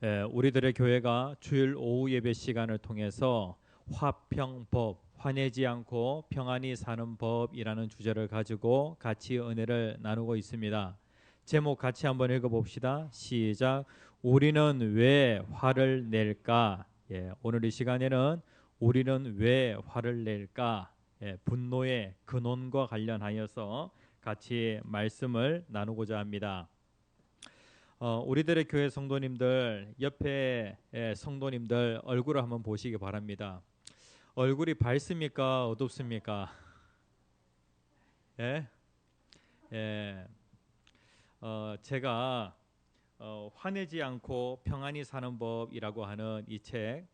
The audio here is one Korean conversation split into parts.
우리들의 교회가 주일 오후 예배 시간을 통해서 화평법, 화내지 않고 평안히 사는 법이라는 주제를 가지고 같이 은혜를 나누고 있습니다. 제목 같이 한번 읽어봅시다. 시작. 우리는 왜 화를 낼까? 오늘 이 시간에는 우리는 왜 화를 낼까? 분노의 근원과 관련하여서 같이 말씀을 나누고자 합니다. 우리들의 교회 성도님들, 옆에 성도님들 얼굴을 한번 보시기 바랍니다. 얼굴이 밝습니까? 어둡습니까? 예? 예. 제가 화내지 않고 평안히 사는 법이라고 하는 이 책,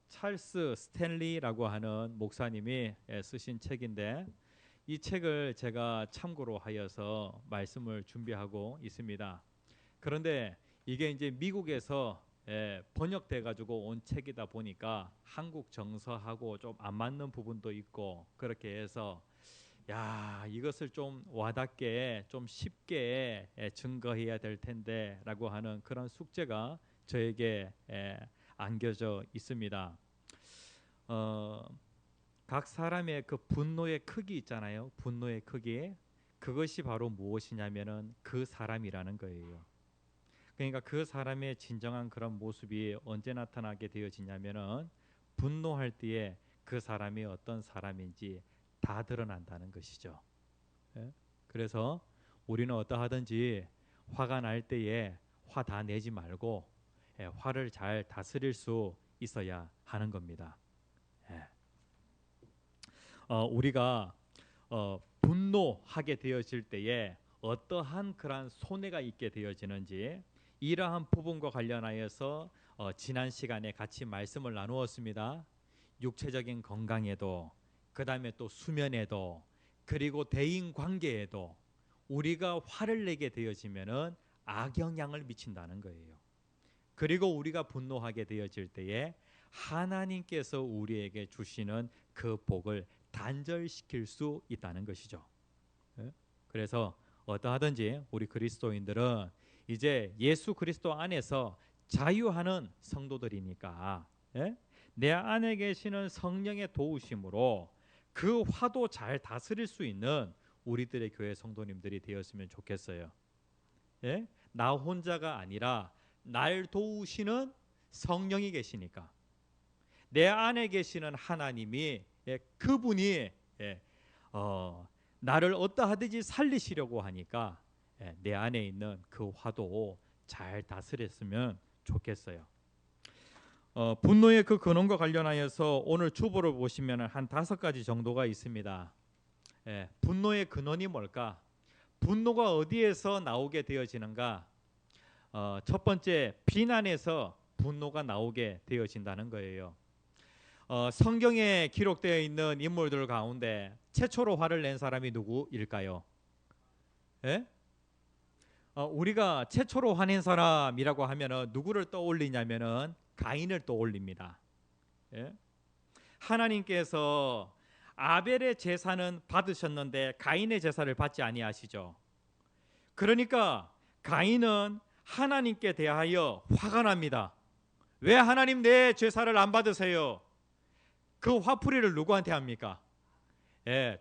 찰스 스탠리라고 하는 목사님이 쓰신 책인데 이 책을 제가 참고로 하여서 말씀을 준비하고 있습니다. 그런데 이게 이제 미국에서 번역돼 가지고 온 책이다 보니까 한국 정서하고 좀 안 맞는 부분도 있고 그렇게 해서 야, 이것을 좀 와닿게 좀 쉽게 증거해야 될 텐데라고 하는 그런 숙제가 저에게 안겨져 있습니다. 각 사람의 그 분노의 크기 있잖아요. 분노의 크기. 그것이 바로 무엇이냐면은 그 사람이라는 거예요. 그러니까 그 사람의 진정한 그런 모습이 언제 나타나게 되어지냐면은 분노할 때에 그 사람이 어떤 사람인지 다 드러난다는 것이죠. 그래서 우리는 어떠하든지 화가 날 때에 화 다 내지 말고 화를 잘 다스릴 수 있어야 하는 겁니다. 우리가 분노하게 되어질 때에 어떠한 그러한 손해가 있게 되어지는지 이러한 부분과 관련하여서 지난 시간에 같이 말씀을 나누었습니다. 육체적인 건강에도 그 다음에 또 수면에도 그리고 대인 관계에도 우리가 화를 내게 되어지면은 악영향을 미친다는 거예요. 그리고 우리가 분노하게 되어질 때에 하나님께서 우리에게 주시는 그 복을 단절시킬 수 있다는 것이죠. 그래서 어떠하든지 우리 그리스도인들은 이제 예수 그리스도 안에서 자유하는 성도들이니까 내 안에 계시는 성령의 도우심으로 그 화도 잘 다스릴 수 있는 우리들의 교회 성도님들이 되었으면 좋겠어요. 나 혼자가 아니라 날 도우시는 성령이 계시니까 내 안에 계시는 하나님이 그분이 나를 어떠하든지 살리시려고 하니까 내 안에 있는 그 화도 잘 다스렸으면 좋겠어요. 분노의 그 근원과 관련하여서 오늘 주보를 보시면 한 5가지 정도가 있습니다. 분노의 근원이 뭘까? 분노가 어디에서 나오게 되어지는가? 첫 번째, 비난에서 분노가 나오게 되어진다는 거예요. 성경에 기록되어 있는 인물들 가운데 최초로 화를 낸 사람이 누구일까요? 우리가 최초로 화낸 사람이라고 하면은 누구를 떠올리냐면은 가인을 떠올립니다. 하나님께서 아벨의 제사는 받으셨는데 가인의 제사를 받지 아니하시죠. 그러니까 가인은 하나님께 대하여 화가 납니다. 왜 하나님 내 제사를 안 받으세요? 그 화풀이를 누구한테 합니까?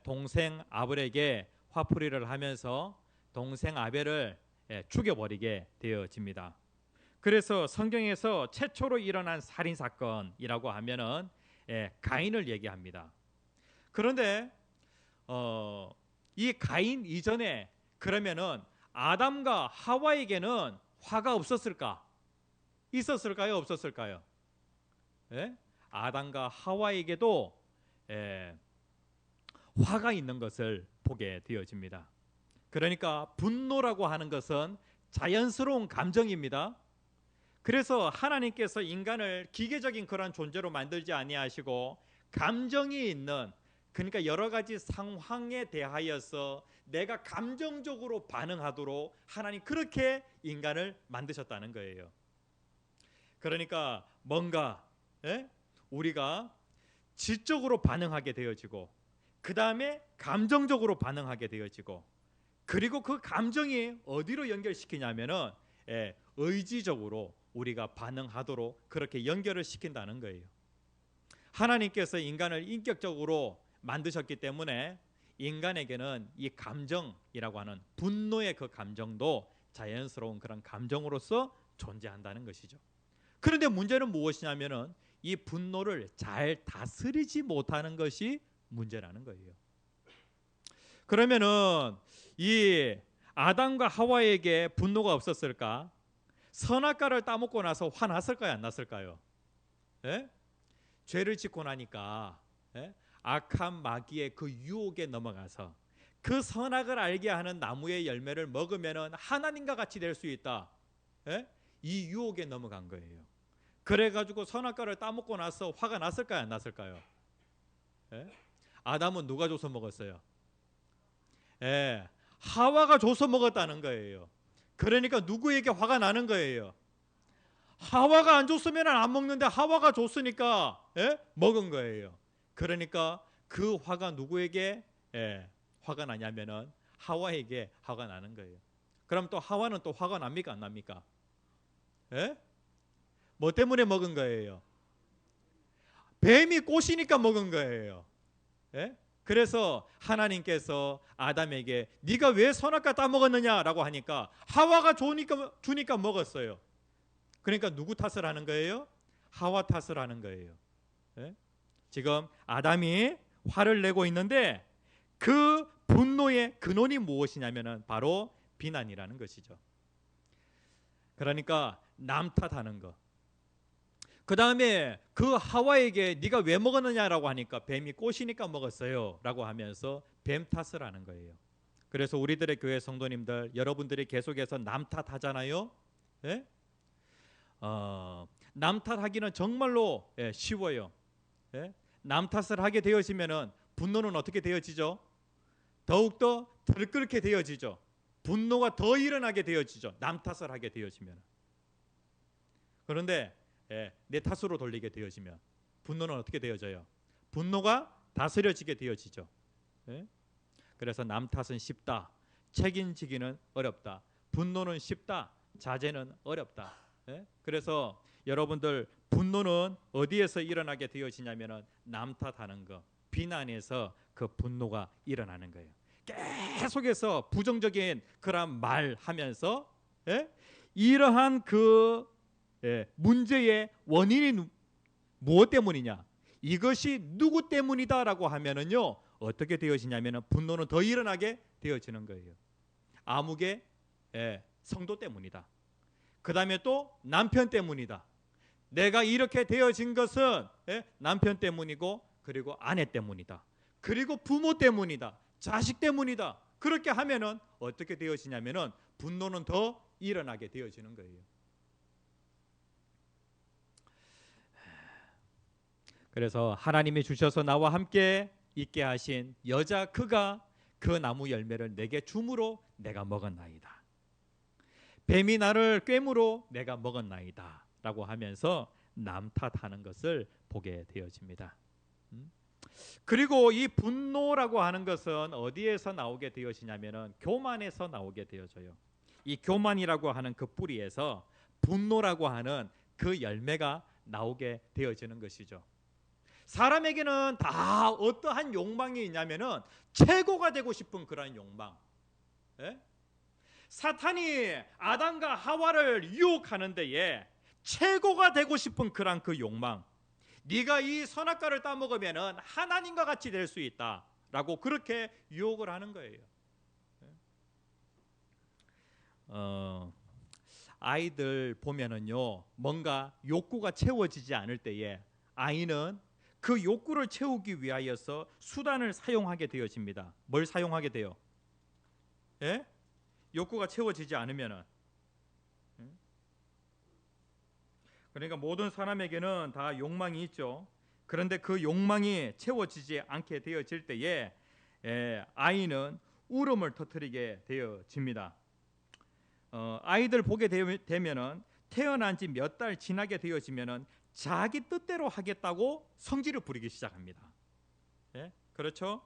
동생 아벨에게 화풀이를 하면서 동생 아벨을 죽여버리게 되어집니다. 그래서 성경에서 최초로 일어난 살인 사건이라고 하면은 가인을 얘기합니다. 그런데 이 가인 이전에 그러면은 아담과 하와에게는 화가 없었을까? 있었을까요? 없었을까요? 아담과 하와에게도 화가 있는 것을 보게 되어집니다. 그러니까 분노라고 하는 것은 자연스러운 감정입니다. 그래서 하나님께서 인간을 기계적인 그런 존재로 만들지 아니하시고 감정이 있는, 그러니까 여러 가지 상황에 대하여서 내가 감정적으로 반응하도록 하나님 그렇게 인간을 만드셨다는 거예요. 그러니까 뭔가 우리가 지적으로 반응하게 되어지고 그 다음에 감정적으로 반응하게 되어지고 그리고 그 감정이 어디로 연결시키냐면은 의지적으로 우리가 반응하도록 그렇게 연결을 시킨다는 거예요. 하나님께서 인간을 인격적으로 만드셨기 때문에 인간에게는 이 감정이라고 하는 분노의 그 감정도 자연스러운 그런 감정으로서 존재한다는 것이죠. 그런데 문제는 무엇이냐면은 이 분노를 잘 다스리지 못하는 것이 문제라는 거예요. 그러면은 이 아담과 하와에게 분노가 없었을까? 선악과를 따먹고 나서 화났을까요? 안 났을까요? 예? 죄를 짓고 나니까 악한 마귀의 그 유혹에 넘어가서 그 선악을 알게 하는 나무의 열매를 먹으면 하나님과 같이 될 수 있다. 이 유혹에 넘어간 거예요. 그래가지고 선악과를 따먹고 나서 화가 났을까요? 안 났을까요? 아담은 누가 줘서 먹었어요? 하와가 줘서 먹었다는 거예요. 그러니까 누구에게 화가 나는 거예요? 하와가 안 줬으면 안 먹는데 하와가 줬으니까 먹은 거예요. 그러니까 그 화가 누구에게 화가 나냐면은 하와에게 화가 나는 거예요. 그럼 또 하와는 또 화가 납니까? 안 납니까? 뭐 때문에 먹은 거예요? 뱀이 꼬시니까 먹은 거예요. 그래서 하나님께서 아담에게 네가 왜 선악과 따먹었느냐라고 하니까 하와가 주니까 먹었어요. 그러니까 누구 탓을 하는 거예요? 하와 탓을 하는 거예요. 지금 아담이 화를 내고 있는데 그 분노의 근원이 무엇이냐면은 바로 비난이라는 것이죠. 그러니까 남 탓하는 거. 그 다음에 그 하와에게 네가 왜 먹었느냐라고 하니까 뱀이 꼬시니까 먹었어요 라고 하면서 뱀 탓을 하는 거예요. 그래서 우리들의 교회 성도님들, 여러분들이 계속해서 남 탓하잖아요. 남 탓하기는 정말로 쉬워요. 남 탓을 하게 되어지면은 분노는 어떻게 되어지죠? 더욱더 들끓게 되어지죠. 분노가 더 일어나게 되어지죠. 남 탓을 하게 되어지면. 그런데 내 탓으로 돌리게 되어지면 분노는 어떻게 되어져요? 분노가 다스려지게 되어지죠. 그래서 남 탓은 쉽다. 책임지기는 어렵다. 분노는 쉽다. 자제는 어렵다. 그래서 여러분들 분노는 어디에서 일어나게 되어지냐면은 남 탓하는 거, 비난에서 그 분노가 일어나는 거예요. 계속해서 부정적인 그런 말 하면서 이러한 그 문제의 원인이 무엇 때문이냐? 이것이 누구 때문이다라고 하면은요 어떻게 되어지냐면은 분노는 더 일어나게 되어지는 거예요. 아무개 성도 때문이다. 그 다음에 또 남편 때문이다. 내가 이렇게 되어진 것은 남편 때문이고 그리고 아내 때문이다. 그리고 부모 때문이다. 자식 때문이다. 그렇게 하면은 어떻게 되어지냐면은 분노는 더 일어나게 되어지는 거예요. 그래서 하나님이 주셔서 나와 함께 있게 하신 여자 그가 그 나무 열매를 내게 줌으로 내가 먹었나이다. 뱀이 나를 꿰므로 내가 먹었나이다 라고 하면서 남 탓하는 것을 보게 되어집니다. 그리고 이 분노라고 하는 것은 어디에서 나오게 되어지냐면은 교만에서 나오게 되어져요. 이 교만이라고 하는 그 뿌리에서 분노라고 하는 그 열매가 나오게 되어지는 것이죠. 사람에게는 다 어떠한 욕망이 있냐면은 최고가 되고 싶은 그런 욕망. 사탄이 아담과 하와를 유혹하는 데에 최고가 되고 싶은 그런 그 욕망. 네가 이 선악과를 따먹으면은 하나님과 같이 될 수 있다라고 그렇게 유혹을 하는 거예요. 아이들 보면은요 뭔가 욕구가 채워지지 않을 때에 아이는 그 욕구를 채우기 위하여서 수단을 사용하게 되어집니다. 뭘 사용하게 돼요? 욕구가 채워지지 않으면은. 그러니까 모든 사람에게는 다 욕망이 있죠. 그런데 그 욕망이 채워지지 않게 되어질 때에 아이는 울음을 터뜨리게 되어집니다. 아이들 보게 되면은 태어난 지 몇 달 지나게 되어지면은 자기 뜻대로 하겠다고 성질을 부리기 시작합니다. 그렇죠?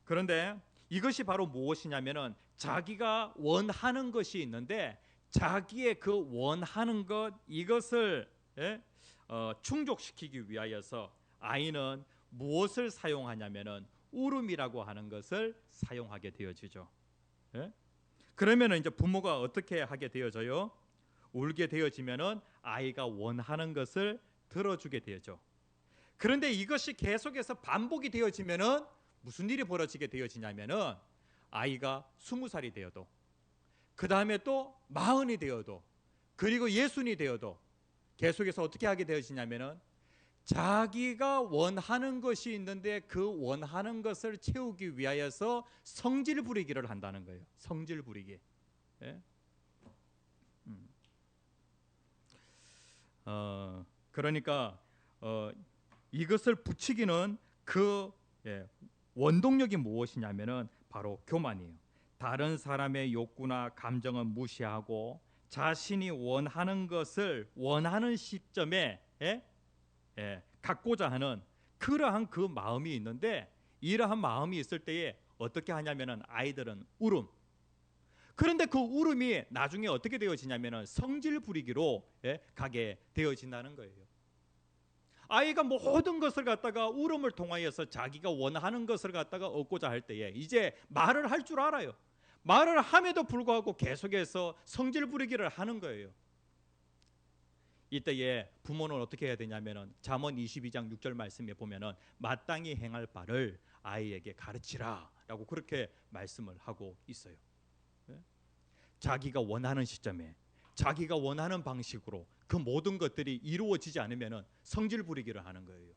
그런데 이것이 바로 무엇이냐면은 자기가 원하는 것이 있는데 자기의 그 원하는 것 이것을 충족시키기 위하여서 아이는 무엇을 사용하냐면은 울음이라고 하는 것을 사용하게 되어지죠. 예? 그러면은 이제 부모가 어떻게 하게 되어져요? 울게 되어지면은 아이가 원하는 것을 들어주게 되죠. 그런데 이것이 계속해서 반복이 되어지면은 무슨 일이 벌어지게 되어지냐면은 아이가 20살이 되어도 그 다음에 또 40이 되어도 그리고 60이 되어도 계속해서 어떻게 하게 되어지냐면은 자기가 원하는 것이 있는데 그 원하는 것을 채우기 위하여서 성질 부리기를 한다는 거예요. 성질 부리기. 예? 그러니까 이것을 붙이기는 그 원동력이 무엇이냐면은 바로 교만이에요. 다른 사람의 욕구나 감정은 무시하고 자신이 원하는 것을 원하는 시점에 갖고자 하는 그러한 그 마음이 있는데 이러한 마음이 있을 때에 어떻게 하냐면은 아이들은 울음. 그런데 그 울음이 나중에 어떻게 되어지냐면은 성질 부리기로 가게 되어진다는 거예요. 아이가 모든 것을 갖다가 울음을 통하여서 자기가 원하는 것을 갖다가 얻고자 할 때에 이제 말을 할 줄 알아요. 말을 함에도 불구하고 계속해서 성질 부리기를 하는 거예요. 이때에 부모는 어떻게 해야 되냐면은 잠언 22장 6절 말씀에 보면은 마땅히 행할 바를 아이에게 가르치라라고 그렇게 말씀을 하고 있어요. 자기가 원하는 시점에 자기가 원하는 방식으로 그 모든 것들이 이루어지지 않으면은 성질 부리기를 하는 거예요.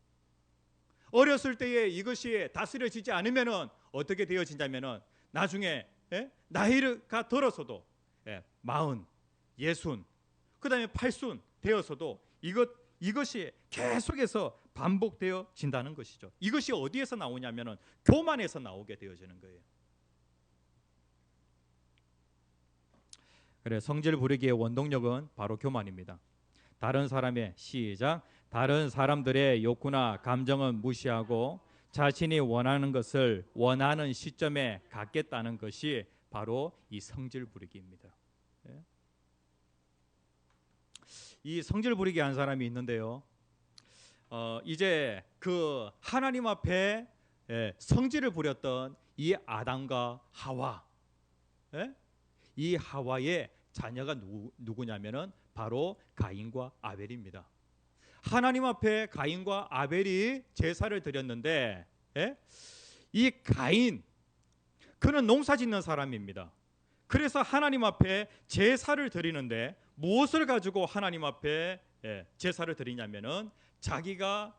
어렸을 때에 이것이 다스려지지 않으면은 어떻게 되어진다면은 나중에 나이가 들어서도 40, 60, 그다음에 80 되어서도 이것이 계속해서 반복되어진다는 것이죠. 이것이 어디에서 나오냐면은 교만에서 나오게 되어지는 거예요. 그래 성질 부리기의 원동력은 바로 교만입니다. 다른 사람의 시작 다른 사람들의 욕구나 감정은 무시하고 자신이 원하는 것을 원하는 시점에 갖겠다는 것이 바로 이 성질 부리기입니다. 이 성질 부리기 한 사람이 있는데요. 이제 그 하나님 앞에 성질을 부렸던 이 아담과 하와, 이 하와의 자녀가 누구냐면은 바로 가인과 아벨입니다. 하나님 앞에 가인과 아벨이 제사를 드렸는데 이 가인 그는 농사짓는 사람입니다. 그래서 하나님 앞에 제사를 드리는데 무엇을 가지고 하나님 앞에 제사를 드리냐면은 자기가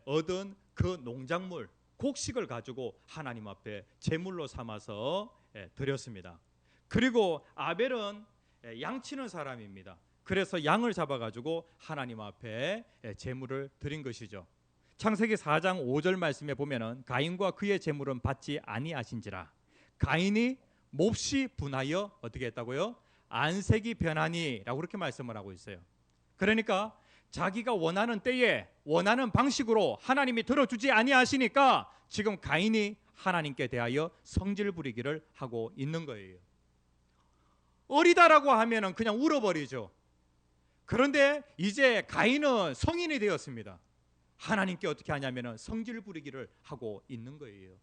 얻은 그 농작물 곡식을 가지고 하나님 앞에 제물로 삼아서 드렸습니다. 그리고 아벨은 양치는 사람입니다. 그래서 양을 잡아가지고 하나님 앞에 제물을 드린 것이죠. 창세기 4장 5절 말씀에 보면은 가인과 그의 제물은 받지 아니하신지라 가인이 몹시 분하여 어떻게 했다고요? 안색이 변하니라고 그렇게 말씀을 하고 있어요. 그러니까 자기가 원하는 때에 원하는 방식으로 하나님이 들어주지 아니하시니까 지금 가인이 하나님께 대하여 성질 부리기를 하고 있는 거예요. 어리다라고 하면은 그냥 울어버리죠. 그런데 이제 가인은 성인이 되었습니다. 하나님께 어떻게 하냐면은 성질 부리기를 하고 있는 거예요.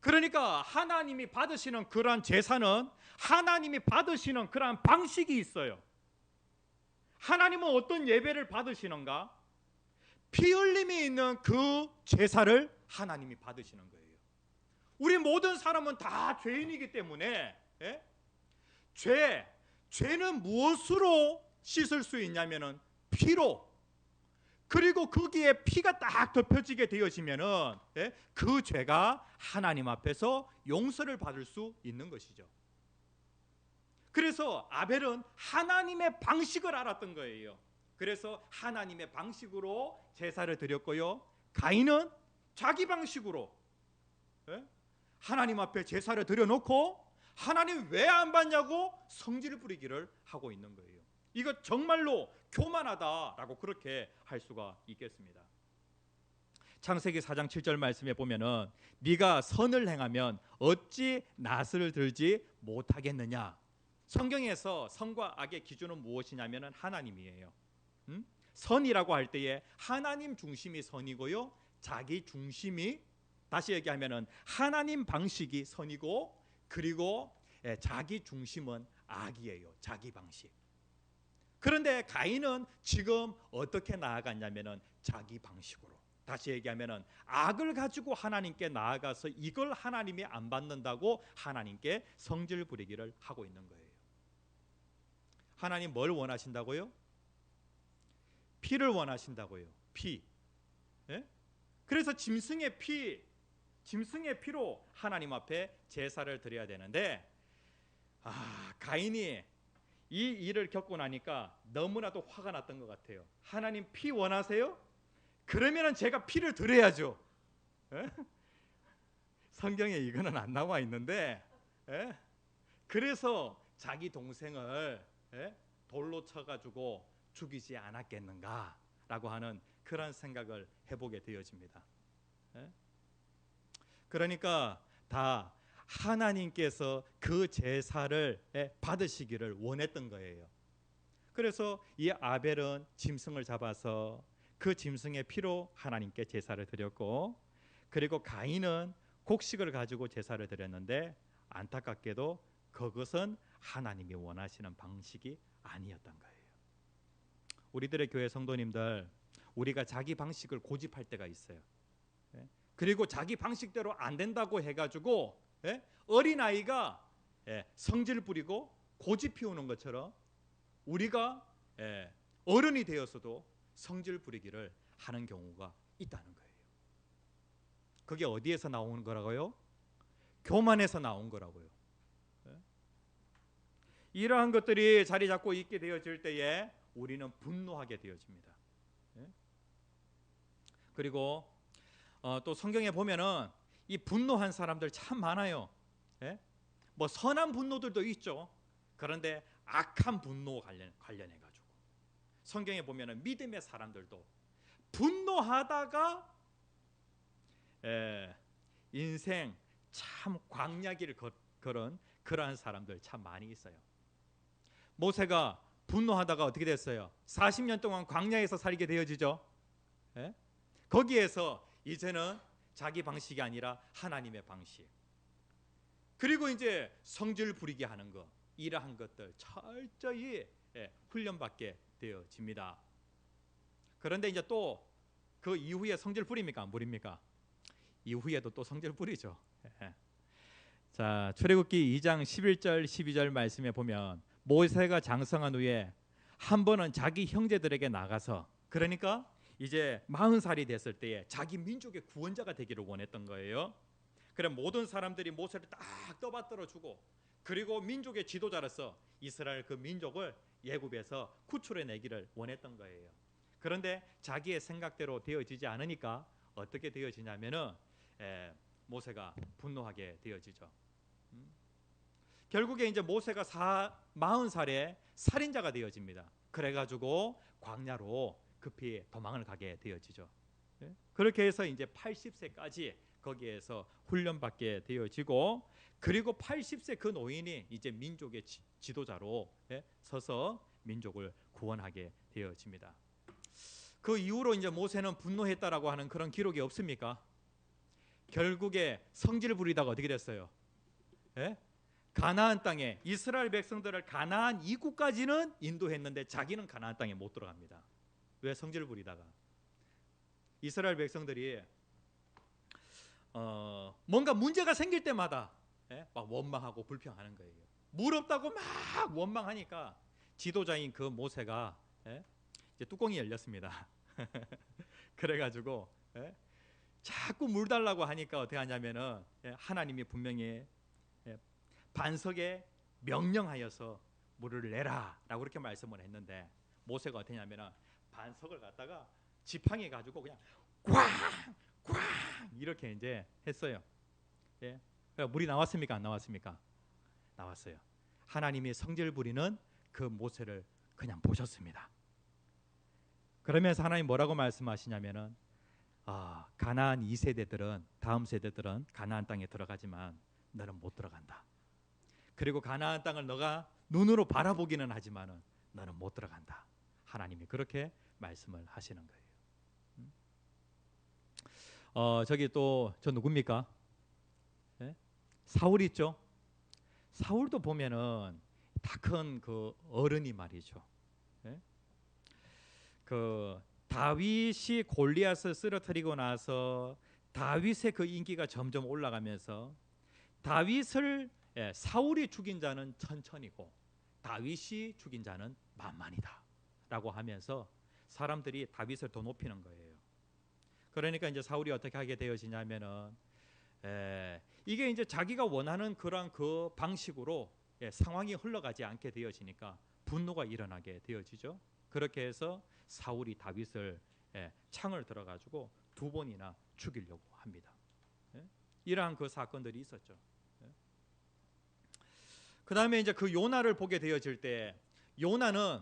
그러니까 하나님이 받으시는 그러한 제사는 하나님이 받으시는 그러한 방식이 있어요. 하나님은 어떤 예배를 받으시는가? 피 흘림이 있는 그 제사를 하나님이 받으시는 거예요. 우리 모든 사람은 다 죄인이기 때문에 죄는 무엇으로 씻을 수 있냐면은 피로. 그리고 거기에 피가 딱 덮여지게 되어지면은 그 죄가 하나님 앞에서 용서를 받을 수 있는 것이죠. 그래서 아벨은 하나님의 방식을 알았던 거예요. 그래서 하나님의 방식으로 제사를 드렸고요. 가인은 자기 방식으로 하나님 앞에 제사를 드려놓고 하나님 왜 안 받냐고 성질 부리기를 하고 있는 거예요. 이거 정말로 교만하다라고 그렇게 할 수가 있겠습니다. 창세기 4장 7절 말씀에 보면은 네가 선을 행하면 어찌 낫을 들지 못하겠느냐. 성경에서 선과 악의 기준은 무엇이냐면은 하나님이에요. 선이라고 할 때에 하나님 중심이 선이고요, 자기 중심이, 다시 얘기하면은 하나님 방식이 선이고, 그리고 자기 중심은 악이에요. 자기 방식. 그런데 가인은 지금 어떻게 나아갔냐면은 자기 방식으로. 다시 얘기하면은 악을 가지고 하나님께 나아가서 이걸 하나님이 안 받는다고 하나님께 성질 부리기를 하고 있는 거예요. 하나님 뭘 원하신다고요? 피를 원하신다고요. 피. 예? 그래서 짐승의 피로 하나님 앞에 제사를 드려야 되는데, 가인이 이 일을 겪고 나니까 너무나도 화가 났던 것 같아요. 하나님 피 원하세요? 그러면은 제가 피를 드려야죠. 에? 성경에 이거는 안 나와 있는데, 그래서 자기 동생을 돌로 쳐가지고 죽이지 않았겠는가라고 하는 그런 생각을 해보게 되어집니다. 그러니까 다 하나님께서 그 제사를 받으시기를 원했던 거예요. 그래서 이 아벨은 짐승을 잡아서 그 짐승의 피로 하나님께 제사를 드렸고, 그리고 가인은 곡식을 가지고 제사를 드렸는데 안타깝게도 그것은 하나님이 원하시는 방식이 아니었던 거예요. 우리들의 교회 성도님들, 우리가 자기 방식을 고집할 때가 있어요. 그리고 자기 방식대로 안 된다고 해가지고 어린아이가 성질 부리고 고집 피우는 것처럼 우리가 어른이 되어서도 성질 부리기를 하는 경우가 있다는 거예요. 그게 어디에서 나오는 거라고요? 교만에서 나온 거라고요. 이러한 것들이 자리 잡고 있게 되어질 때에 우리는 분노하게 되어집니다. 그리고 또 성경에 보면은 이 분노한 사람들 참 많아요. 뭐 선한 분노들도 있죠. 그런데 악한 분노 관련해 가지고 성경에 보면은 믿음의 사람들도 분노하다가 인생 참 광야길을 걸은 그러한 사람들 참 많이 있어요. 모세가 분노하다가 어떻게 됐어요? 40년 동안 광야에서 살게 되어지죠. 거기에서 이제는 자기 방식이 아니라 하나님의 방식, 그리고 이제 성질 부리게 하는 것, 이러한 것들 철저히 훈련받게 되어집니다. 그런데 이제 또 그 이후에 성질 부립니까? 안 부립니까? 이후에도 또 성질 부리죠. 자, 출애굽기 2장 11절 12절 말씀에 보면 모세가 장성한 후에 한 번은 자기 형제들에게 나가서, 그러니까 이제 40살이 됐을 때에 자기 민족의 구원자가 되기를 원했던 거예요. 그럼 모든 사람들이 모세를 딱 떠받들어 주고, 그리고 민족의 지도자로서 이스라엘 그 민족을 애굽에서 구출해 내기를 원했던 거예요. 그런데 자기의 생각대로 되어지지 않으니까 어떻게 되어지냐면은 모세가 분노하게 되어지죠. 결국에 이제 모세가 40살에 살인자가 되어집니다. 그래가지고 광야로 급히 도망을 가게 되어지죠. 그렇게 해서 이제 80세까지 거기에서 훈련받게 되어지고, 그리고 80세 그 노인이 이제 민족의 지도자로 서서 민족을 구원하게 되어집니다. 그 이후로 이제 모세는 분노했다라고 하는 그런 기록이 없습니까? 결국에 성질 부리다가 어떻게 됐어요? 가나안 땅에 이스라엘 백성들을 가나안 입구까지는 인도했는데 자기는 가나안 땅에 못 들어갑니다. 왜? 성질 부리다가. 이스라엘 백성들이 뭔가 문제가 생길 때마다 막 원망하고 불평하는 거예요. 물 없다고 막 원망하니까 지도자인 그 모세가 이제 뚜껑이 열렸습니다. 그래가지고 자꾸 물 달라고 하니까 어떻게 하냐면은 하나님이 분명히 반석에 명령하여서 물을 내라라고 그렇게 말씀을 했는데, 모세가 어떻게 하냐면은 반석을 갖다가 지팡이 가지고 그냥 꽝꽝 이렇게 이제 했어요. 물이 나왔습니까? 안 나왔습니까? 나왔어요. 하나님이 성질 부리는 그 모세를 그냥 보셨습니다. 그러면서 하나님 뭐라고 말씀하시냐면은 가나안 2세대들은 다음 세대들은 가나안 땅에 들어가지만 너는 못 들어간다. 그리고 가나안 땅을 너가 눈으로 바라보기는 하지만은 너는 못 들어간다. 하나님이 그렇게 말씀을 하시는 거예요. 저기 또 저 누굽니까? 예? 사울 있죠? 사울도 보면은 다 큰 그 어른이 말이죠. 예? 그 다윗이 골리앗을 쓰러뜨리고 나서 다윗의 그 인기가 점점 올라가면서 다윗을 사울이 죽인 자는 천천히고 다윗이 죽인 자는 만만이다라고 하면서 사람들이 다윗을 더 높이는 거예요. 그러니까 이제 사울이 어떻게 하게 되어지냐면은 이게 이제 자기가 원하는 그런 그 방식으로 상황이 흘러가지 않게 되어지니까 분노가 일어나게 되어지죠. 그렇게 해서 사울이 다윗을 창을 들어가지고 2번이나 죽이려고 합니다. 이러한 그 사건들이 있었죠. 그 다음에 이제 그 요나를 보게 되어질 때 요나는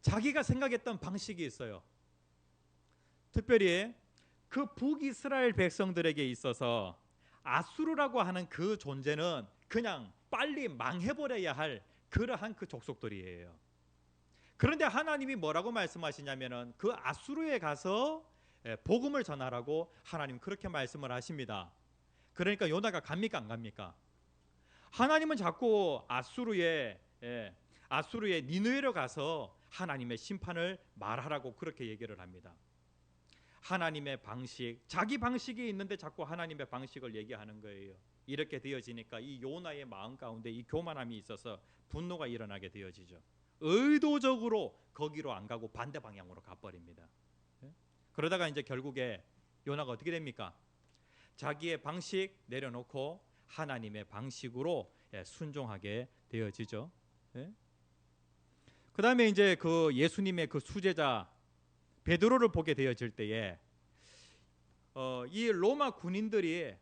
자기가 생각했던 방식이 있어요. 특별히 그 북이스라엘 백성들에게 있어서 아수르라고 하는 그 존재는 그냥 빨리 망해버려야 할 그러한 그 족속들이에요. 그런데 하나님이 뭐라고 말씀하시냐면은 그 아수르에 가서 복음을 전하라고 하나님 그렇게 말씀을 하십니다. 그러니까 요나가 갑니까 안 갑니까? 하나님은 자꾸 아수르의 니느웨로 가서 하나님의 심판을 말하라고 그렇게 얘기를 합니다. 하나님의 방식, 자기 방식이 있는데 자꾸 하나님의 방식을 얘기하는 거예요. 이렇게 되어지니까 이 요나의 마음 가운데 이 교만함이 있어서 분노가 일어나게 되어지죠. 의도적으로 거기로 안 가고 반대 방향으로 가버립니다. 그러다가 이제 결국에 요나가 어떻게 됩니까? 자기의 방식 내려놓고 하나님의 방식으로 순종하게 되어지죠. 그 다음에 이제 그 예수님의 그 수제자 베드로를 보게 되어질 때에 이 로마 군인들이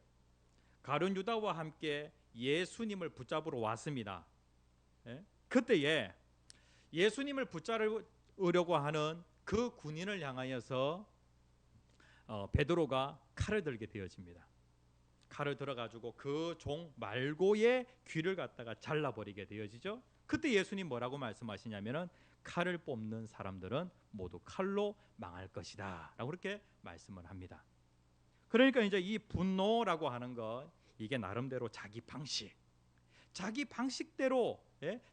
가룟 유다와 함께 예수님을 붙잡으러 왔습니다. 그때에 예수님을 붙잡으려고 하는 그 군인을 향하여서 베드로가 칼을 들게 되어집니다. 칼을 들어가지고 그 종 말고의 귀를 갖다가 잘라버리게 되어지죠. 그때 예수님 뭐라고 말씀하시냐면은 칼을 뽑는 사람들은 모두 칼로 망할 것이다 라고 그렇게 말씀을 합니다. 그러니까 이제 이 분노라고 하는 것 이게 나름대로 자기 방식대로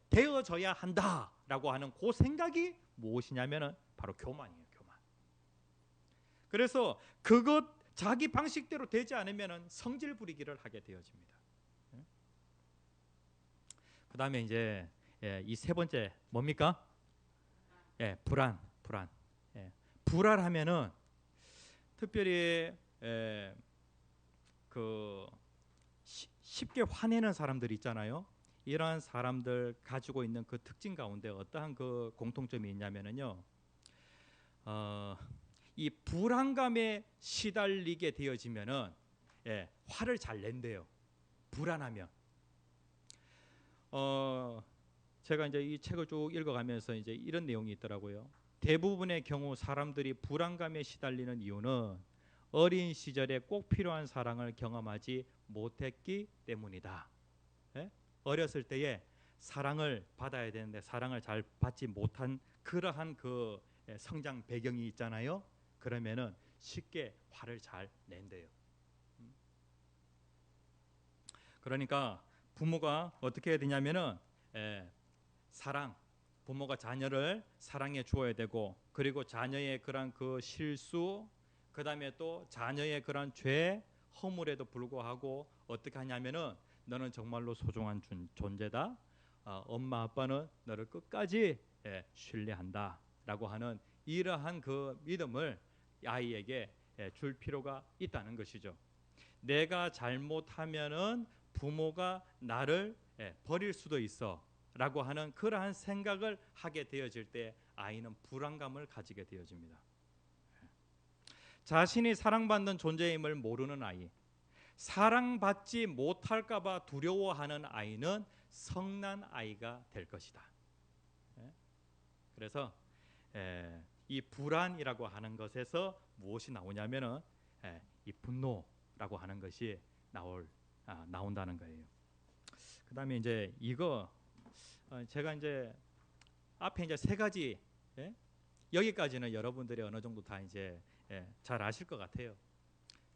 되어져야 한다라고 하는 그 생각이 무엇이냐면은 바로 교만이에요. 교만. 그래서 그것 자기 방식대로 되지 않으면은 성질 부리기를 하게 되어집니다. 그 다음에 이제 이 세 번째 뭡니까? 불안. 불안하면은 특별히 그 쉽게 화내는 사람들 있잖아요. 이러한 사람들 가지고 있는 그 특징 가운데 어떠한 그 공통점이 있냐면은요. 이 불안감에 시달리게 되어지면은 화를 잘 낸대요. 불안하면. 제가 이제 이 책을 쭉 읽어가면서 이제 이런 내용이 있더라고요. 대부분의 경우 사람들이 불안감에 시달리는 이유는 어린 시절에 꼭 필요한 사랑을 경험하지 못했기 때문이다. 어렸을 때에 사랑을 받아야 되는데 사랑을 잘 받지 못한 그러한 그 성장 배경이 있잖아요. 그러면은 쉽게 화를 잘 낸대요. 그러니까 부모가 어떻게 해야 되냐면은 부모가 자녀를 사랑해 주어야 되고 그리고 자녀의 그런 그 실수 그다음에 또 자녀의 그런 죄 허물에도 불구하고 어떻게 하냐면은 너는 정말로 소중한 존재다. 엄마 아빠는 너를 끝까지 신뢰한다라고 하는 이러한 그 믿음을 아이에게 줄 필요가 있다는 것이죠. 내가 잘못하면은 부모가 나를 버릴 수도 있어라고 하는 그러한 생각을 하게 되어질 때 아이는 불안감을 가지게 되어집니다. 자신이 사랑받는 존재임을 모르는 아이, 사랑받지 못할까봐 두려워하는 아이는 성난 아이가 될 것이다. 그래서 이 불안이라고 하는 것에서 무엇이 나오냐면은 이 분노라고 하는 것이 나온다는 거예요. 그다음에 이제 이거 제가 이제 앞에 이제 세 가지 여기까지는 여러분들이 어느 정도 다 이제 잘 아실 것 같아요.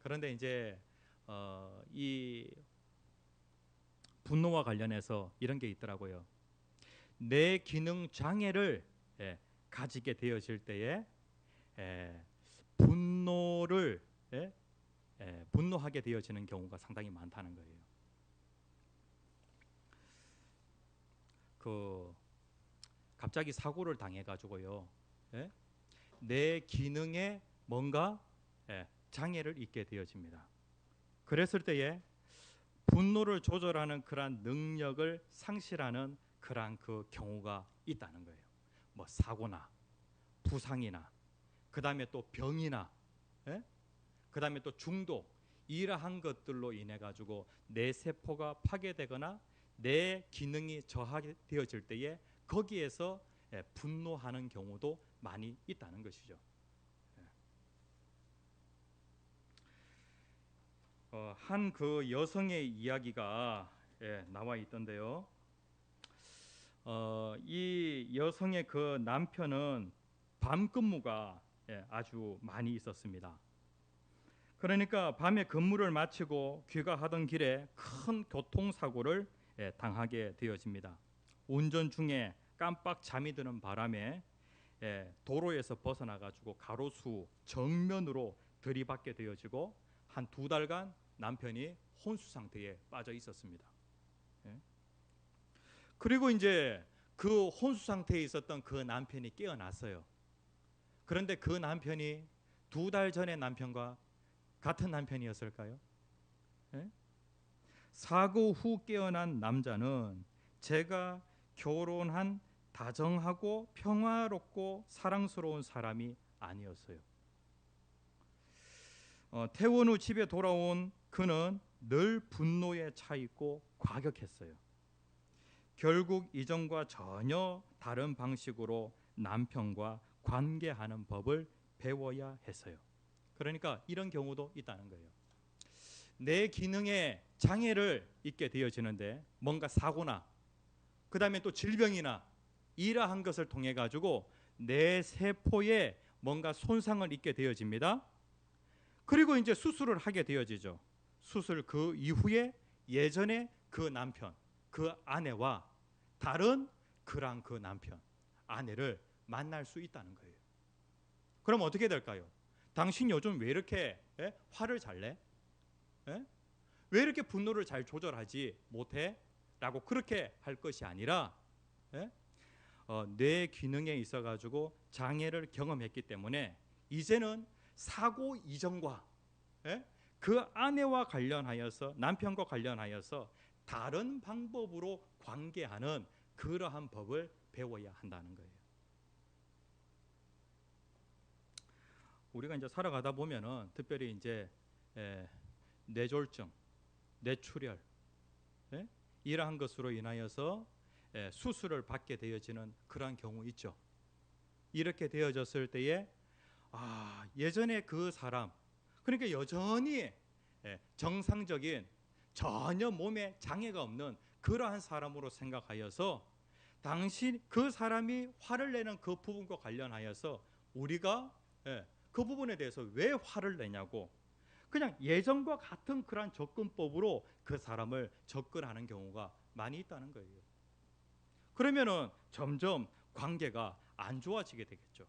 그런데 이제 이 분노와 관련해서 이런 게 있더라고요. 뇌 기능 장애를 가지게 되어질 때에 분노하게 되어지는 경우가 상당히 많다는 거예요. 갑자기 사고를 당해가지고요, 뇌 기능에 뭔가 장애를 입게 되어집니다. 그랬을 때에 분노를 조절하는 그러한 능력을 상실하는 그러한 그 경우가 있다는 거예요. 뭐 사고나 부상이나 그 다음에 또 병이나 그 다음에 또 중독, 이러한 것들로 인해 가지고 뇌 세포가 파괴되거나 뇌 기능이 저하되어질 때에 거기에서 분노하는 경우도 많이 있다는 것이죠. 한 그 여성의 이야기가 나와 있던데요. 이 여성의 그 남편은 밤 근무가 아주 많이 있었습니다. 그러니까 밤에 근무를 마치고 귀가하던 길에 큰 교통사고를 당하게 되어집니다. 운전 중에 깜빡 잠이 드는 바람에 도로에서 벗어나 가지고 가로수 정면으로 들이받게 되어지고 한 2달간 남편이 혼수 상태에 빠져 있었습니다. 그리고 이제 그 혼수 상태에 있었던 그 남편이 깨어났어요. 그런데 그 남편이 2달 전의 남편과 같은 남편이었을까요? 사고 후 깨어난 남자는 제가 결혼한 다정하고 평화롭고 사랑스러운 사람이 아니었어요. 퇴원 후 집에 돌아온 그는 늘 분노에 차 있고 과격했어요. 결국 이전과 전혀 다른 방식으로 남편과 관계하는 법을 배워야 했어요. 그러니까 이런 경우도 있다는 거예요. 내 기능에 장애를 입게 되어지는데 뭔가 사고나 그 다음에 또 질병이나 이러한 것을 통해 가지고 내 세포에 뭔가 손상을 입게 되어집니다. 그리고 이제 수술을 하게 되어지죠. 수술 그 이후에 예전에 그 남편, 그 아내와 다른 그랑 그 남편, 아내를 만날 수 있다는 거예요. 그럼 어떻게 될까요? 당신 요즘 왜 이렇게 화를 잘 내? 왜 이렇게 분노를 잘 조절하지 못해? 라고 그렇게 할 것이 아니라 뇌 기능에 있어 가지고 장애를 경험했기 때문에 이제는 사고 이전과 그 아내와 관련하여서 남편과 관련하여서 다른 방법으로 관계하는 그러한 법을 배워야 한다는 거예요. 우리가 이제 살아가다 보면은 특별히 이제 뇌졸중, 뇌출혈 이러한 것으로 인하여서 수술을 받게 되어지는 그러한 경우 있죠. 이렇게 되어졌을 때에 예전에 그 사람, 그러니까 여전히 정상적인 전혀 몸에 장애가 없는 그러한 사람으로 생각하여서 당신 그 사람이 화를 내는 그 부분과 관련하여서 우리가 그 부분에 대해서 왜 화를 내냐고 그냥 예전과 같은 그러한 접근법으로 그 사람을 접근하는 경우가 많이 있다는 거예요. 그러면은 점점 관계가 안 좋아지게 되겠죠.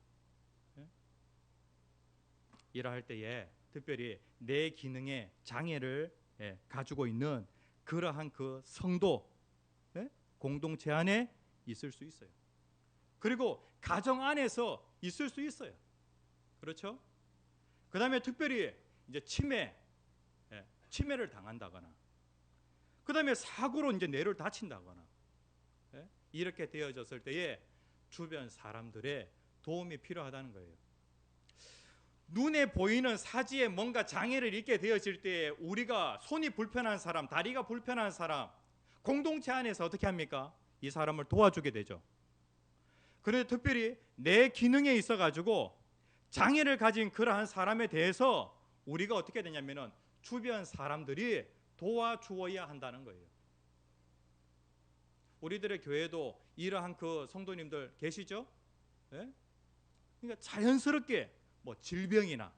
이러할 때에 특별히 내 기능에 장애를 가지고 있는 그러한 그 성도 공동체 안에 있을 수 있어요. 그리고 가정 안에서 있을 수 있어요. 그렇죠? 그 다음에 특별히 이제 치매를 당한다거나, 그 다음에 사고로 이제 뇌를 다친다거나, 이렇게 되어졌을 때에 주변 사람들의 도움이 필요하다는 거예요. 눈에 보이는 사지에 뭔가 장애를 입게 되어질 때 우리가 손이 불편한 사람, 다리가 불편한 사람, 공동체 안에서 어떻게 합니까? 이 사람을 도와주게 되죠. 그런데 특별히 내 기능에 있어 가지고 장애를 가진 그러한 사람에 대해서 우리가 어떻게 되냐면은 주변 사람들이 도와주어야 한다는 거예요. 우리들의 교회도 이러한 그 성도님들 계시죠? 예? 그러니까 자연스럽게 뭐 질병이나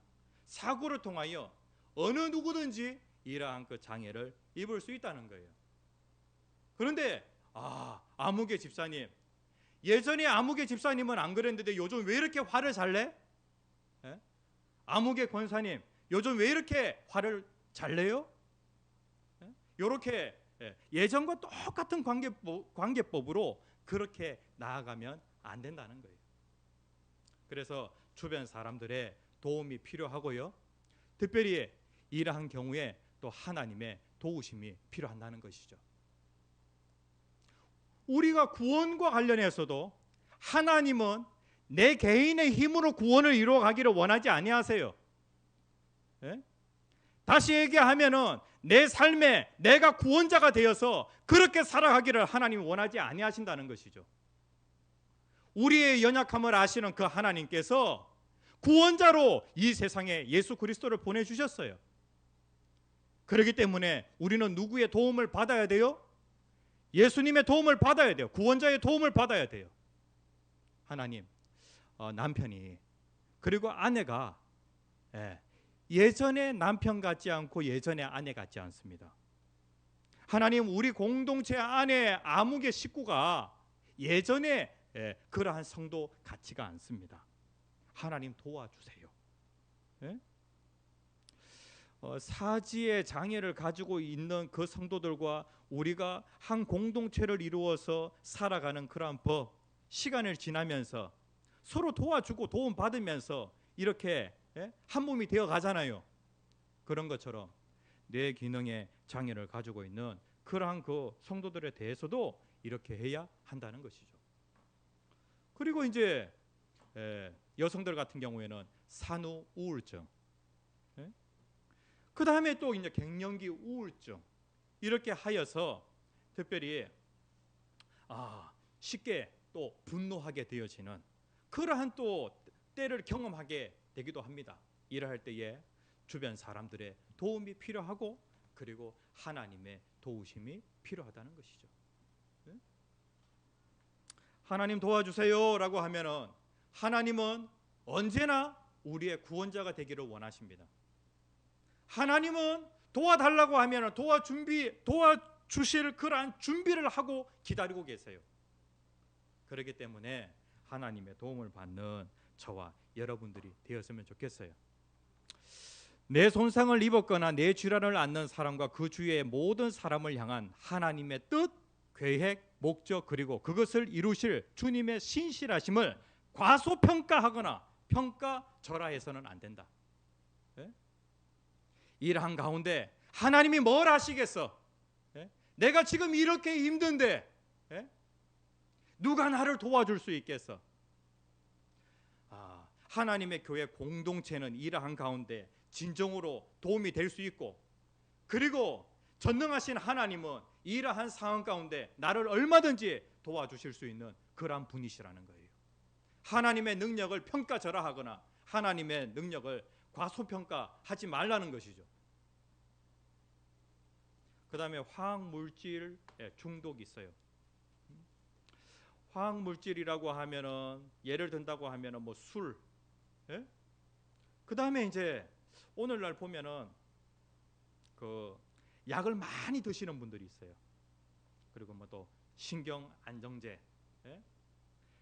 사고를 통하여 어느 누구든지 이러한 그 장애를 입을 수 있다는 거예요. 그런데 아무개 집사님, 예전에 아무개 집사님은 안 그랬는데 요즘 왜 이렇게 화를 잘 내? 예? 아무개 권사님, 요즘 왜 이렇게 화를 잘 내요? 이렇게 예전과 똑같은 관계법으로 그렇게 나아가면 안 된다는 거예요. 그래서 주변 사람들의 도움이 필요하고요. 특별히 이러한 경우에 또 하나님의 도우심이 필요한다는 것이죠. 우리가 구원과 관련해서도 하나님은 내 개인의 힘으로 구원을 이루어가기를 원하지 아니하세요. 예? 다시 얘기하면은 내 삶에 내가 구원자가 되어서 그렇게 살아가기를 하나님이 원하지 아니하신다는 것이죠. 우리의 연약함을 아시는 그 하나님께서 구원자로 이 세상에 예수 그리스도를 보내주셨어요. 그렇기 때문에 우리는 누구의 도움을 받아야 돼요? 예수님의 도움을 받아야 돼요. 구원자의 도움을 받아야 돼요. 하나님, 남편이 그리고 아내가 예전에 남편 같지 않고 예전에 아내 같지 않습니다. 하나님, 우리 공동체 안에 아무개 식구가 예전에 그러한 성도 같지가 않습니다. 하나님 도와주세요. 사지의 장애를 가지고 있는 그 성도들과 우리가 한 공동체를 이루어서 살아가는 그러한 법, 시간을 지나면서 서로 도와주고 도움받으면서 이렇게 한 몸이 되어 가잖아요. 그런 것처럼 뇌 기능의 장애를 가지고 있는 그러한 그 성도들에 대해서도 이렇게 해야 한다는 것이죠. 그리고 이제 여성들 같은 경우에는 산후 우울증, 그 다음에 또 이제 갱년기 우울증, 이렇게 하여서 특별히 쉽게 또 분노하게 되어지는 그러한 또 때를 경험하게 되기도 합니다. 일할 때에 주변 사람들의 도움이 필요하고 그리고 하나님의 도우심이 필요하다는 것이죠. 하나님 도와주세요 라고 하면은 하나님은 언제나 우리의 구원자가 되기를 원하십니다. 하나님은 도와달라고 하면 도와주실 그러한 준비를 하고 기다리고 계세요. 그렇기 때문에 하나님의 도움을 받는 저와 여러분들이 되었으면 좋겠어요. 내 손상을 입었거나 내 질환을 앓는 사람과 그 주위의 모든 사람을 향한 하나님의 뜻, 계획, 목적 그리고 그것을 이루실 주님의 신실하심을 과소평가하거나 평가절하해서는 안 된다. 일한 가운데 하나님이 뭘 하시겠어? 내가 지금 이렇게 힘든데 누가 나를 도와줄 수 있겠어? 하나님의 교회 공동체는 이러한 가운데 진정으로 도움이 될 수 있고, 그리고 전능하신 하나님은 이러한 상황 가운데 나를 얼마든지 도와주실 수 있는 그러한 분이시라는 거예요. 하나님의 능력을 평가절하하거나 하나님의 능력을 과소평가하지 말라는 것이죠. 그 다음에 화학물질 중독이 있어요. 화학물질이라고 하면은 예를 든다고 하면은 뭐 술, 그 다음에 이제 오늘날 보면은 그 약을 많이 드시는 분들이 있어요. 그리고 뭐 또 신경 안정제,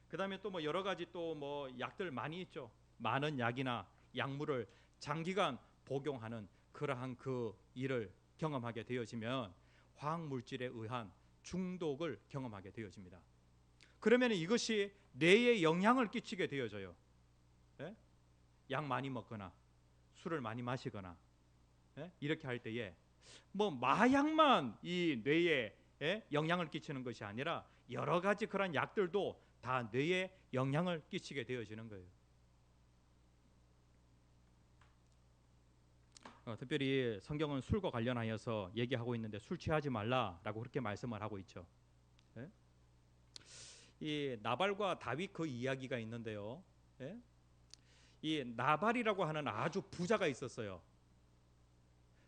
그 다음에 또 뭐 여러 가지 또 뭐 약들 많이 있죠. 많은 약이나 약물을 장기간 복용하는 그러한 그 일을 경험하게 되어지면 화학물질에 의한 중독을 경험하게 되어집니다. 그러면 이것이 뇌에 영향을 끼치게 되어져요. 약 많이 먹거나 술을 많이 마시거나 이렇게 할 때에 뭐 마약만 이 뇌에 영향을 끼치는 것이 아니라 여러 가지 그런 약들도 다 뇌에 영향을 끼치게 되어지는 거예요. 특별히 성경은 술과 관련하여서 얘기하고 있는데 술 취하지 말라라고 그렇게 말씀을 하고 있죠. 이 나발과 다윗 그 이야기가 있는데요. 이 나발이라고 하는 아주 부자가 있었어요.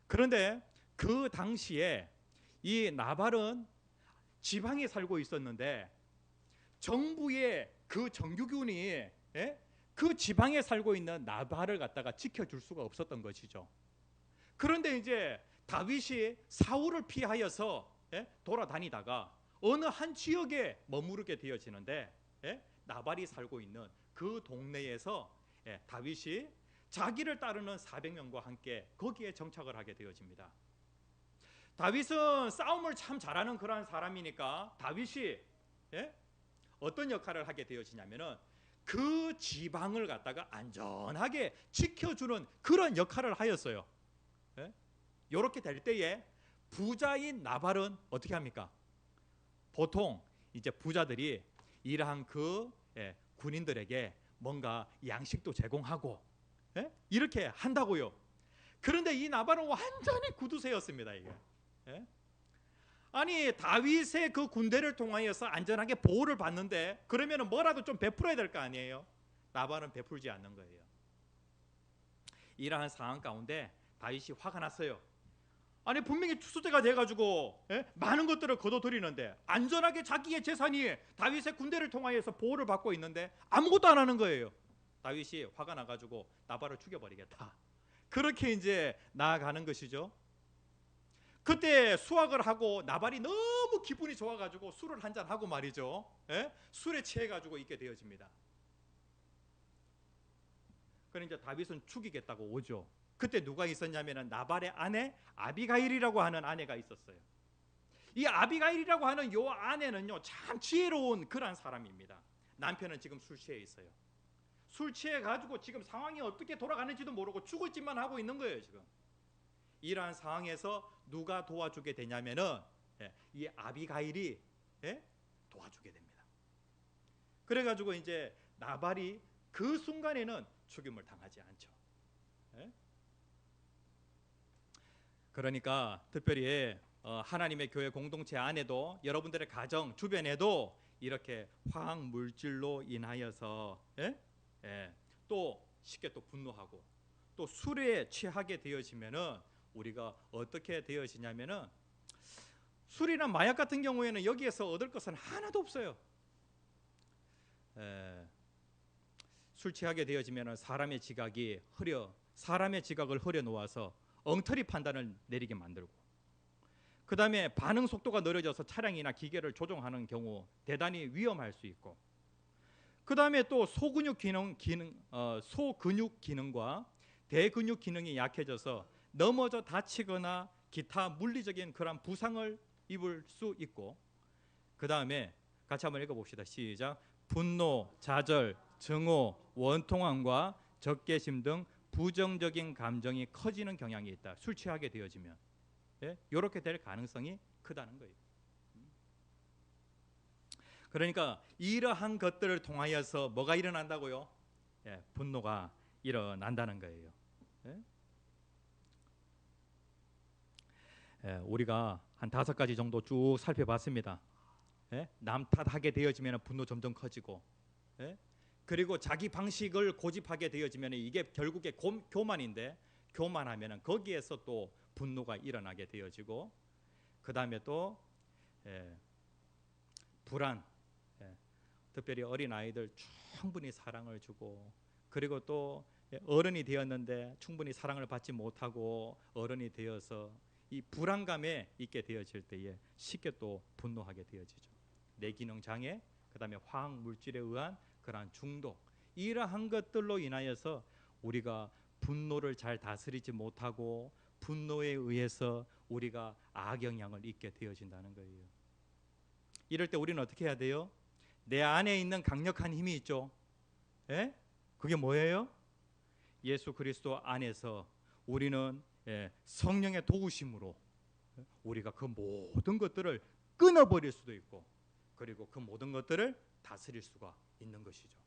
그런데 그 당시에 이 나발은 지방에 살고 있었는데 정부의 그 정규군이 그 지방에 살고 있는 나발을 갖다가 지켜줄 수가 없었던 것이죠. 그런데 이제 다윗이 사울을 피하여서 돌아다니다가 어느 한 지역에 머무르게 되어지는데 나발이 살고 있는 그 동네에서 다윗이 자기를 따르는 400명과 함께 거기에 정착을 하게 되어집니다. 다윗은 싸움을 참 잘하는 그러한 사람이니까 다윗이 어떤 역할을 하게 되어지냐면은 그 지방을 갖다가 안전하게 지켜주는 그런 역할을 하였어요. 이렇게 될 때에 부자인 나발은 어떻게 합니까? 보통 이제 부자들이 이러한 그 군인들에게 뭔가 양식도 제공하고 이렇게 한다고요. 그런데 이 나발은 완전히 구두쇠였습니다. 이게. 아니 다윗의 그 군대를 통하여서 안전하게 보호를 받는데 그러면 뭐라도 좀 베풀어야 될 거 아니에요. 나발은 베풀지 않는 거예요. 이러한 상황 가운데 다윗이 화가 났어요. 아니 분명히 투수대가 돼가지고 많은 것들을 거둬들이는데 안전하게 자기의 재산이 다윗의 군대를 통하여서 보호를 받고 있는데 아무것도 안 하는 거예요. 다윗이 화가 나가지고 나발을 죽여버리겠다. 그렇게 이제 나아가는 것이죠. 그때 수확을 하고 나발이 너무 기분이 좋아가지고 술을 한잔 하고 말이죠. 술에 취해가지고 있게 되어집니다. 그러니까 다윗은 죽이겠다고 오죠. 그때 누가 있었냐면은 나발의 아내 아비가일이라고 하는 아내가 있었어요. 이 아비가일이라고 하는 요 아내는요 참 지혜로운 그런 사람입니다. 남편은 지금 술 취해 있어요. 술 취해 가지고 지금 상황이 어떻게 돌아가는지도 모르고 죽을 짓만 하고 있는 거예요 지금. 이러한 상황에서 누가 도와주게 되냐면은 이 아비가일이 도와주게 됩니다. 그래가지고 이제 나발이 그 순간에는 죽임을 당하지 않죠. 그러니까 특별히 하나님의 교회 공동체 안에도 여러분들의 가정 주변에도 이렇게 화학 물질로 인하여서 또 쉽게 또 분노하고 또 술에 취하게 되어지면은 우리가 어떻게 되어지냐면은 술이나 마약 같은 경우에는 여기에서 얻을 것은 하나도 없어요. 술 취하게 되어지면은 사람의 지각을 흐려 놓아서 엉터리 판단을 내리게 만들고, 그 다음에 반응 속도가 느려져서 차량이나 기계를 조종하는 경우 대단히 위험할 수 있고, 그 다음에 또 소근육 기능과 대근육 기능이 약해져서 넘어져 다치거나 기타 물리적인 그런 부상을 입을 수 있고, 그 다음에 같이 한번 읽어봅시다. 시작. 분노, 좌절, 증오, 원통함과 적개심 등 부정적인 감정이 커지는 경향이 있다. 술 취하게 되어지면 이렇게 될 가능성이 크다는 거예요. 그러니까 이러한 것들을 통하여서 뭐가 일어난다고요? 분노가 일어난다는 거예요. 우리가 한 5가지 정도 쭉 살펴봤습니다. 남 탓하게 되어지면 분노 점점 커지고, 그리고 자기 방식을 고집하게 되어지면 이게 결국에 교만인데, 교만하면 거기에서 또 분노가 일어나게 되어지고, 그 다음에 또 불안, 특별히 어린 아이들 충분히 사랑을 주고, 그리고 또 어른이 되었는데 충분히 사랑을 받지 못하고 어른이 되어서 이 불안감에 있게 되어질 때에 쉽게 또 분노하게 되어지죠. 뇌기능 장애, 그 다음에 화학 물질에 의한 그러한 중독, 이러한 것들로 인하여서 우리가 분노를 잘 다스리지 못하고 분노에 의해서 우리가 악영향을 입게 되어진다는 거예요. 이럴 때 우리는 어떻게 해야 돼요? 내 안에 있는 강력한 힘이 있죠. 그게 뭐예요? 예수 그리스도 안에서 우리는 성령의 도우심으로 우리가 그 모든 것들을 끊어버릴 수도 있고, 그리고 그 모든 것들을 다스릴 수가 있는 것이죠.